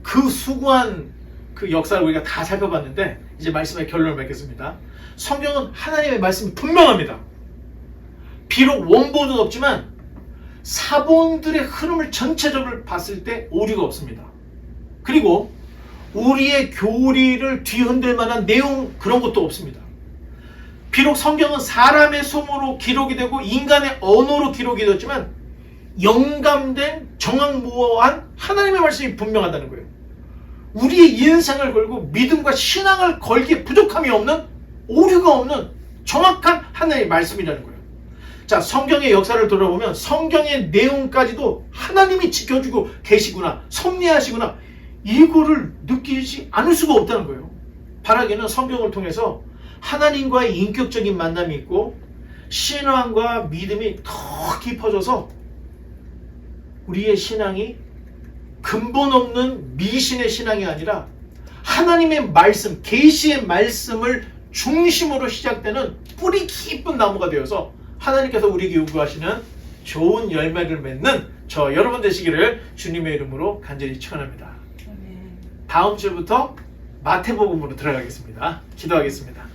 S1: 그 수고한 그 역사를 우리가 다 살펴봤는데 이제 말씀의 결론을 맺겠습니다. 성경은 하나님의 말씀이 분명합니다. 비록 원본은 없지만 사본들의 흐름을 전체적으로 봤을 때 오류가 없습니다. 그리고 우리의 교리를 뒤흔들 만한 내용 그런 것도 없습니다. 비록 성경은 사람의 손으로 기록이 되고 인간의 언어로 기록이 되었지만 영감된 정확무어한 하나님의 말씀이 분명하다는 거예요. 우리의 인생을 걸고 믿음과 신앙을 걸기에 부족함이 없는, 오류가 없는 정확한 하나님의 말씀이라는 거예요. 자, 성경의 역사를 돌아보면 성경의 내용까지도 하나님이 지켜주고 계시구나, 섭리하시구나, 이거를 느끼지 않을 수가 없다는 거예요. 바라기는 성경을 통해서 하나님과의 인격적인 만남이 있고 신앙과 믿음이 더 깊어져서 우리의 신앙이 근본 없는 미신의 신앙이 아니라 하나님의 말씀, 계시의 말씀을 중심으로 시작되는 뿌리 깊은 나무가 되어서 하나님께서 우리에게 요구하시는 좋은 열매를 맺는 저 여러분 되시기를 주님의 이름으로 간절히 축원합니다. 다음 주부터 마태복음으로 들어가겠습니다. 기도하겠습니다.